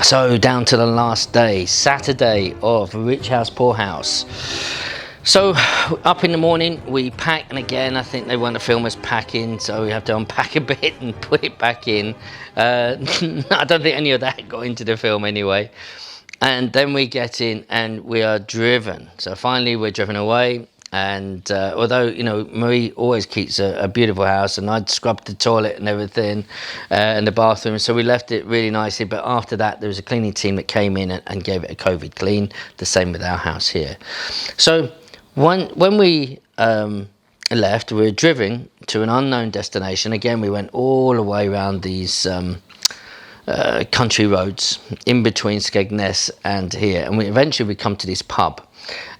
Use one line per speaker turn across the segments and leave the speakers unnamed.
So down to the last day, Saturday of Rich House Poor House. So up in the morning we pack, and again I think they want to film us packing, so we have to unpack a bit and put it back in. I don't think any of that got into the film anyway. And then we get in and we are driven. So finally we're driven away. And although, you know, Marie always keeps a beautiful house, and I'd scrubbed the toilet and everything and the bathroom, so we left it really nicely. But after that, there was a cleaning team that came in and gave it a COVID clean, the same with our house here. So when we left, we were driven to an unknown destination. Again, we went all the way around these country roads in between Skegness and here, and eventually we come to this pub.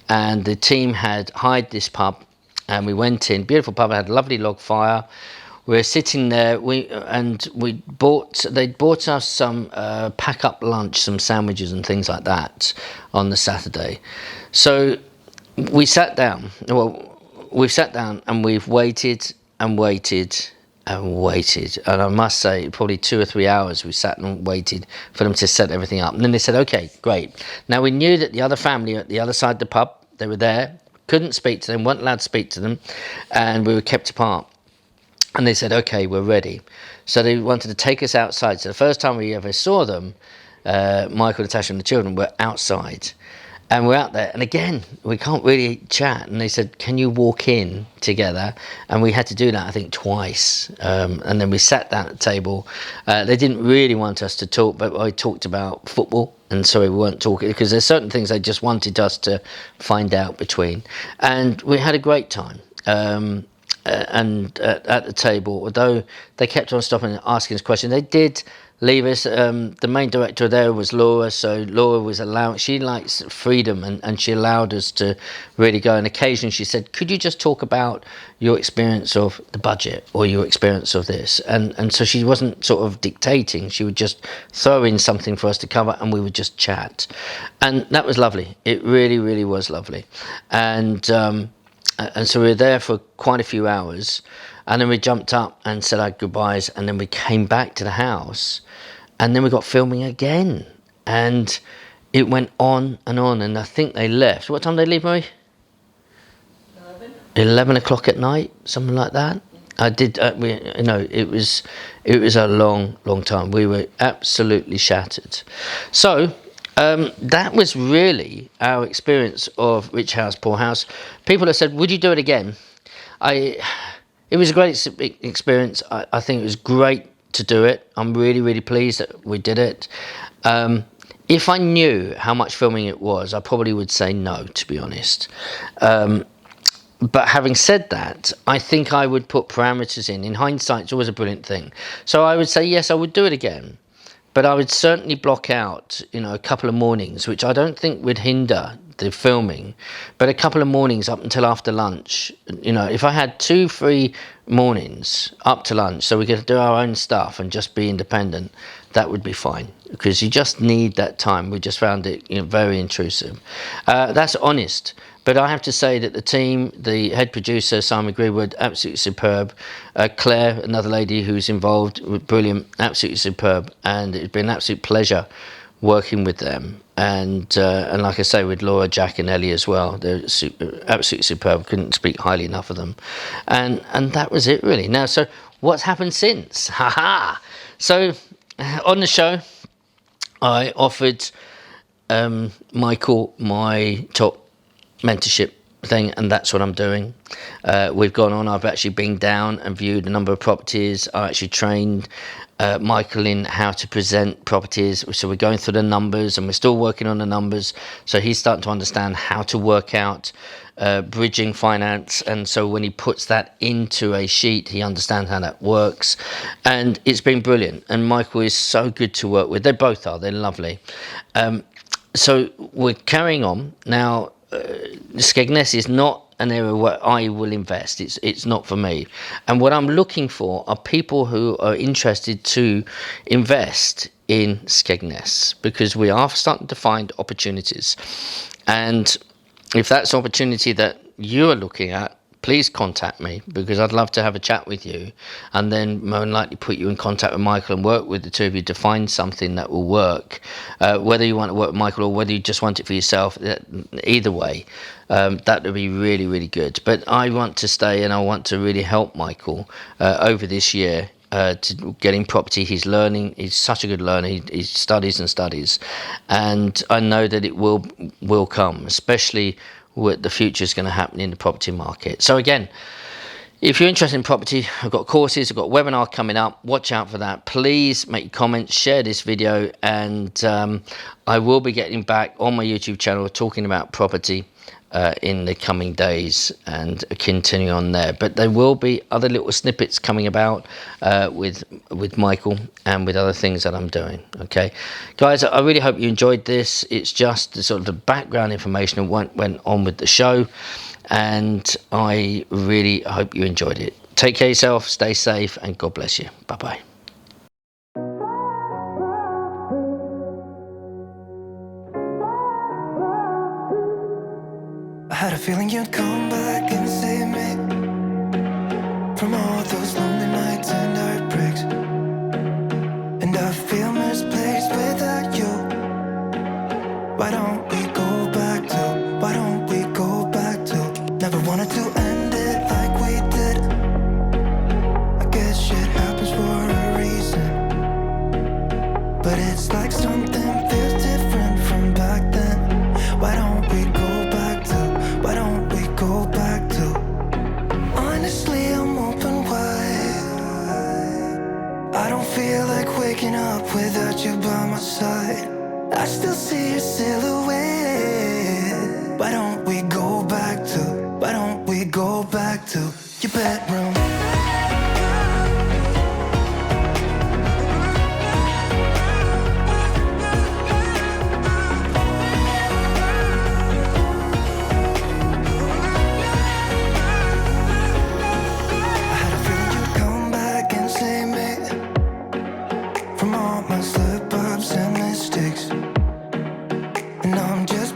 And the team had hired this pub, and we went in. Beautiful pub, had a lovely log fire. We were sitting there. They'd bought us some pack up lunch, some sandwiches and things like that on the Saturday. So we sat down. Well, we've sat down and we've waited and waited and waited. And I must say, probably 2 or 3 hours we sat and waited for them to set everything up. And then they said, okay, great. Now we knew that the other family at the other side of the pub, they were there, couldn't speak to them, weren't allowed to speak to them, and we were kept apart. And they said, okay, we're ready. So they wanted to take us outside. So the first time we ever saw them, Michael, Natasha and the children were outside. And we're out there, and again, we can't really chat. And they said, can you walk in together? And we had to do that, I think, twice. And then we sat down at the table. They didn't really want us to talk, but I talked about football. And so we weren't talking, because there's certain things they just wanted us to find out between. And we had a great time. And at the table, although they kept on stopping and asking us questions, they did leave us. The main director there was Laura, so Laura was allowed, she likes freedom, and she allowed us to really go. And occasionally she said, could you just talk about your experience of the budget or your experience of this? And so she wasn't sort of dictating, she would just throw in something for us to cover, and we would just chat. And that was lovely. It really, really was lovely. And so we were there for quite a few hours, and then we jumped up and said our goodbyes, and then we came back to the house, and then we got filming again, and it went on, and I think they left. What time did they leave, Marie? 11 o'clock at night, something like that. I did. It was a long time. We were absolutely shattered. So that was really our experience of Rich House Poor House. People have said, would you do it again? It was a great experience. I think it was great to do it. I'm really, really pleased that we did it. If I knew how much filming it was, I probably would say no, to be honest. But having said that, I think I would put parameters in. In hindsight, it's always a brilliant thing. So I would say, yes, I would do it again. But I would certainly block out, a couple of mornings, which I don't think would hinder the filming, but a couple of mornings up until after lunch. If I had 2-3 mornings up to lunch, so we could do our own stuff and just be independent, that would be fine, because you just need that time. We just found it very intrusive. That's honest. But I have to say that the team, the head producer, Simon Greenwood, absolutely superb. Claire, another lady who's involved, brilliant, absolutely superb. And it's been an absolute pleasure working with them. And like I say, with Laura, Jack and Ellie as well. They're absolutely superb. Couldn't speak highly enough of them. And that was it, really. Now, so what's happened since? Ha-ha! So on the show, I offered Michael my top mentorship thing, and that's what I'm doing. We've gone on, I've actually been down and viewed a number of properties. I actually trained Michael in how to present properties, so we're going through the numbers, and we're still working on the numbers, so he's starting to understand how to work out bridging finance, and so when he puts that into a sheet, he understands how that works, and it's been brilliant. And Michael is so good to work with. They both are, they're lovely. So we're carrying on now. Skegness is not an area where I will invest. It's not for me. And what I'm looking for are people who are interested to invest in Skegness, because we are starting to find opportunities. And if that's an opportunity that you are looking at, please contact me, because I'd love to have a chat with you, and then more than likely put you in contact with Michael and work with the two of you to find something that will work. Whether you want to work with Michael or whether you just want it for yourself, either way, that would be really, really good. But I want to stay, and I want to really help Michael over this year to getting property. He's learning. He's such a good learner. He studies and studies, and I know that it will come, especially what the future is going to happen in the property market. So again, if you're interested in property, I've got courses, I've got a webinar coming up. Watch out for that. Please make comments, share this video, and I will be getting back on my YouTube channel talking about property in the coming days and continue on there. But there will be other little snippets coming about with Michael and with other things that I'm doing. Okay, guys, I really hope you enjoyed this. It's just the sort of the background information of what went on with the show, and I really hope you enjoyed it. Take care of yourself, stay safe, and God bless you. Bye bye.
I had a feeling you'd come back and save me from all those lonely nights and heartbreaks. And I feel misplaced without you. Why don't we go back to, why don't we go back to? Never wanted to end it like we did. I guess shit happens for a reason, but it's like something feels different from back then. Why don't we go back to, why don't we go back to? Honestly, I'm open wide. I don't feel like waking up without you by my side. I still see your silhouette. Why don't we go back to, why don't we go back to your bedroom? From all my slip-ups and mistakes, and now I'm just